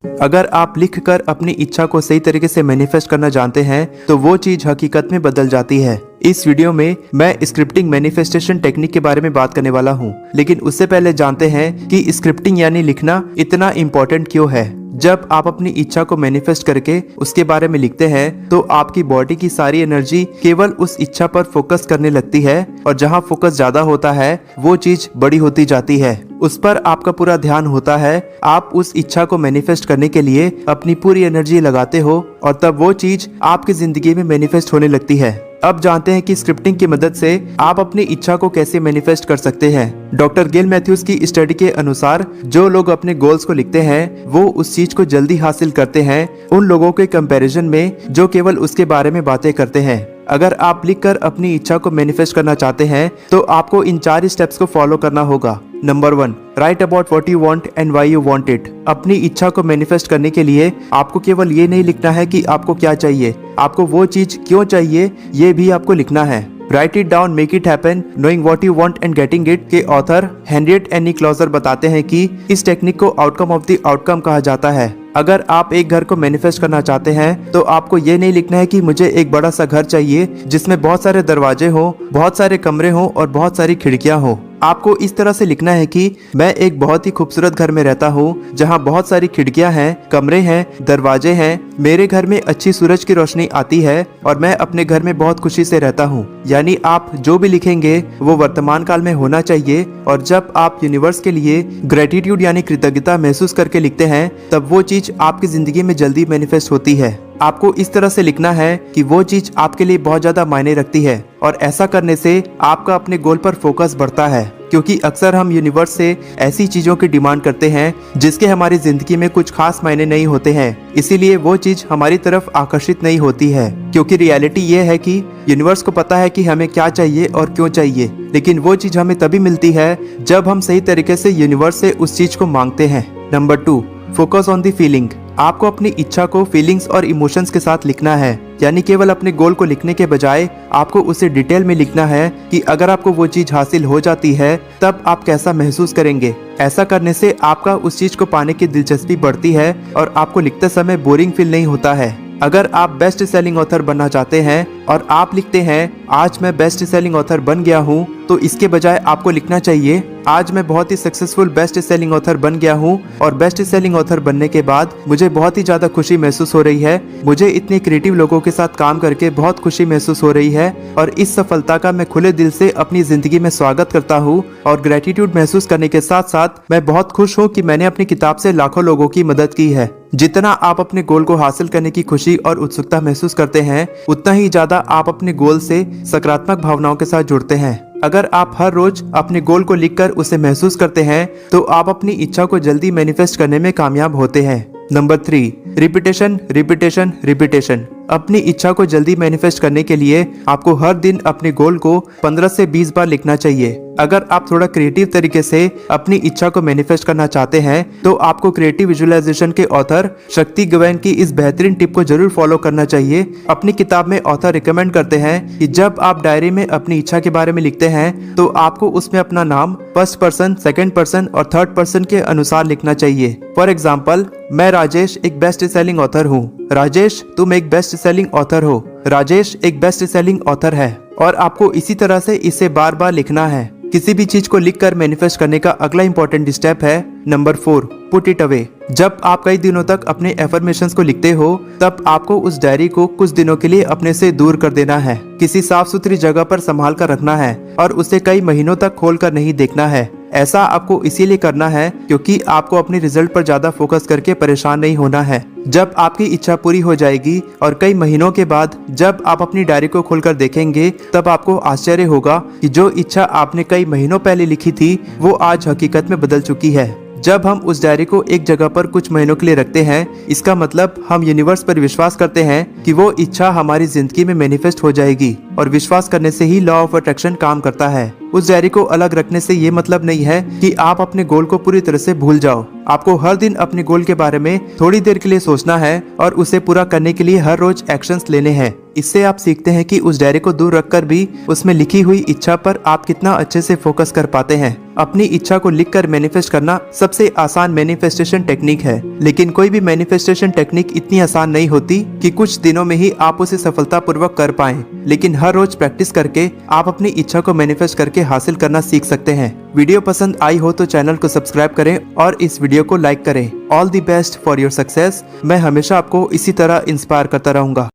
अगर आप लिखकर अपनी इच्छा को सही तरीके से मैनिफेस्ट करना जानते हैं तो वो चीज हकीकत में बदल जाती है। इस वीडियो में मैं स्क्रिप्टिंग मैनिफेस्टेशन टेक्निक के बारे में बात करने वाला हूँ, लेकिन उससे पहले जानते हैं कि स्क्रिप्टिंग यानी लिखना इतना इम्पोर्टेंट क्यों है। जब आप अपनी इच्छा को मैनिफेस्ट करके उसके बारे में लिखते हैं तो आपकी बॉडी की सारी एनर्जी केवल उस इच्छा पर फोकस करने लगती है, और जहाँ फोकस ज्यादा होता है वो चीज बड़ी होती जाती है। उस पर आपका पूरा ध्यान होता है। आप उस इच्छा को मैनिफेस्ट करने के लिए अपनी पूरी एनर्जी लगाते हो और तब वो चीज आपकी जिंदगी में मैनिफेस्ट होने लगती है। अब जानते हैं कि स्क्रिप्टिंग की मदद से आप अपनी इच्छा को कैसे मैनिफेस्ट कर सकते हैं। डॉक्टर गेल मैथ्यूज की स्टडी के अनुसार जो लोग अपने गोल्स को लिखते हैं वो उस चीज को जल्दी हासिल करते हैं उन लोगों के कंपैरिजन में जो केवल उसके बारे में बातें करते हैं। अगर आप लिखकर अपनी इच्छा को मैनिफेस्ट करना चाहते हैं तो आपको इन 4 स्टेप्स को फॉलो करना होगा। Number 1, right about what you want and why you want it. अपनी इच्छा को मैनिफेस्ट करने के लिए आपको केवल ये नहीं लिखना है कि आपको क्या चाहिए, आपको वो चीज क्यों चाहिए ये भी आपको लिखना है। Right it down, make it happen, knowing what you want and getting it के ऑथर हेनरिएट एनी क्लॉजर बताते हैं कि इस टेक्निक को आउटकम ऑफ द आउटकम कहा जाता है। अगर आप एक घर को मैनिफेस्ट करना चाहते हैं तो आपको ये नहीं लिखना है कि मुझे एक बड़ा सा घर चाहिए जिसमें बहुत सारे दरवाजे हो, बहुत सारे कमरे हो और बहुत सारी खिड़कियां हो। आपको इस तरह से लिखना है कि मैं एक बहुत ही खूबसूरत घर में रहता हूँ जहाँ बहुत सारी खिड़कियां हैं, कमरे हैं, दरवाजे हैं, मेरे घर में अच्छी सूरज की रोशनी आती है और मैं अपने घर में बहुत खुशी से रहता हूँ। यानी आप जो भी लिखेंगे वो वर्तमान काल में होना चाहिए, और जब आप यूनिवर्स के लिए ग्रेटिट्यूड यानी कृतज्ञता महसूस करके लिखते हैं तब वो चीज आपकी जिंदगी में जल्दी मैनिफेस्ट होती है। आपको इस तरह से लिखना है कि वो चीज आपके लिए बहुत ज्यादा मायने रखती है, और ऐसा करने से आपका अपने गोल पर फोकस बढ़ता है, क्योंकि अक्सर हम यूनिवर्स से ऐसी चीजों की डिमांड करते हैं जिसके हमारी जिंदगी में कुछ खास मायने नहीं होते हैं, इसीलिए वो चीज हमारी तरफ आकर्षित नहीं होती है। क्योंकि रियलिटी ये है कि यूनिवर्स को पता है कि हमें क्या चाहिए और क्यों चाहिए, लेकिन वो चीज हमें तभी मिलती है जब हम सही तरीके से यूनिवर्स से उस चीज को मांगते हैं। Number 2, focus on the feeling. आपको अपनी इच्छा को फीलिंग्स और इमोशंस के साथ लिखना है, यानी केवल अपने गोल को लिखने के बजाय आपको उसे डिटेल में लिखना है कि अगर आपको वो चीज हासिल हो जाती है तब आप कैसा महसूस करेंगे। ऐसा करने से आपका उस चीज को पाने की दिलचस्पी बढ़ती है और आपको लिखते समय बोरिंग फील नहीं होता है। अगर आप बेस्ट सेलिंग ऑथर बनना चाहते हैं और आप लिखते हैं आज मैं बेस्ट सेलिंग ऑथर बन गया हूँ, तो इसके बजाय आपको लिखना चाहिए आज मैं बहुत ही सक्सेसफुल बेस्ट सेलिंग ऑथर बन गया हूँ, और बेस्ट सेलिंग ऑथर बनने के बाद मुझे बहुत ही ज्यादा खुशी महसूस हो रही है। मुझे इतने क्रिएटिव लोगों के साथ काम करके बहुत खुशी महसूस हो रही है, और इस सफलता का मैं खुले दिल से अपनी जिंदगी में स्वागत करता हूँ। और ग्रेटिट्यूड महसूस करने के साथ साथ मैं बहुत खुश हूँ कि मैंने अपनी किताब से लाखों लोगों की मदद की है। जितना आप अपने गोल को हासिल करने की खुशी और उत्सुकता महसूस करते हैं उतना ही ज्यादा आप अपने गोल से सकारात्मक भावनाओं के साथ जुड़ते हैं। अगर आप हर रोज अपने गोल को लिखकर उसे महसूस करते हैं तो आप अपनी इच्छा को जल्दी मैनिफेस्ट करने में कामयाब होते हैं। Number 3, repetition repetition repetition. अपनी इच्छा को जल्दी मैनिफेस्ट करने के लिए आपको हर दिन अपने गोल को 15 से 20 बार लिखना चाहिए। अगर आप थोड़ा क्रिएटिव तरीके से अपनी इच्छा को मैनिफेस्ट करना चाहते हैं तो आपको क्रिएटिव विजुअलाइजेशन के ऑथर शक्ति गवैन की इस बेहतरीन टिप को जरूर फॉलो करना चाहिए। अपनी किताब में ऑथर रिकमेंड करते हैं कि जब आप डायरी में अपनी इच्छा के बारे में लिखते हैं तो आपको उसमें अपना नाम फर्स्ट पर्सन, सेकंड पर्सन और थर्ड पर्सन के अनुसार लिखना चाहिए। फॉर एग्जाम्पल, मैं राजेश एक बेस्ट सेलिंग ऑथर हूँ। राजेश तुम एक बेस्ट सेलिंग ऑथर हो। राजेश एक बेस्ट सेलिंग ऑथर है। और आपको इसी तरह से इसे बार बार लिखना है। किसी भी चीज को लिखकर मैनिफेस्ट करने का अगला इंपॉर्टेंट स्टेप है नंबर 4, पुट इट अवे। जब आप कई दिनों तक अपने एफर्मेशंस को लिखते हो तब आपको उस डायरी को कुछ दिनों के लिए अपने से दूर कर देना है, किसी साफ सुथरी जगह पर संभाल कर रखना है और उसे कई महीनों तक खोल कर नहीं देखना है। ऐसा आपको इसीलिए करना है क्योंकि आपको अपने रिजल्ट पर ज्यादा फोकस करके परेशान नहीं होना है। जब आपकी इच्छा पूरी हो जाएगी और कई महीनों के बाद जब आप अपनी डायरी को खोलकर देखेंगे तब आपको आश्चर्य होगा कि जो इच्छा आपने कई महीनों पहले लिखी थी वो आज हकीकत में बदल चुकी है। जब हम उस डायरी को एक जगह पर कुछ महीनों के लिए रखते हैं इसका मतलब हम यूनिवर्स पर विश्वास करते हैं कि वो इच्छा हमारी जिंदगी में मैनिफेस्ट हो जाएगी, और विश्वास करने से ही लॉ ऑफ अट्रैक्शन काम करता है। उस डायरी को अलग रखने से ये मतलब नहीं है कि आप अपने गोल को पूरी तरह से भूल जाओ। आपको हर दिन अपने गोल के बारे में थोड़ी देर के लिए सोचना है और उसे पूरा करने के लिए हर रोज एक्शंस लेने हैं। इससे आप सीखते हैं कि उस डायरी को दूर रखकर भी उसमें लिखी हुई इच्छा पर आप कितना अच्छे से फोकस कर पाते हैं। अपनी इच्छा को लिखकर मैनिफेस्ट करना सबसे आसान मैनिफेस्टेशन टेक्निक है, लेकिन कोई भी मैनिफेस्टेशन टेक्निक इतनी आसान नहीं होती कि कुछ दिनों में ही आप उसे सफलतापूर्वक कर पाएं। लेकिन हर रोज प्रैक्टिस करके आप अपनी इच्छा को मैनिफेस्ट करके हासिल करना सीख सकते हैं। वीडियो पसंद आई हो तो चैनल को सब्सक्राइब करें और इस वीडियो को लाइक करें। All the best for your success. मैं हमेशा आपको इसी तरह इंस्पायर करता रहूंगा।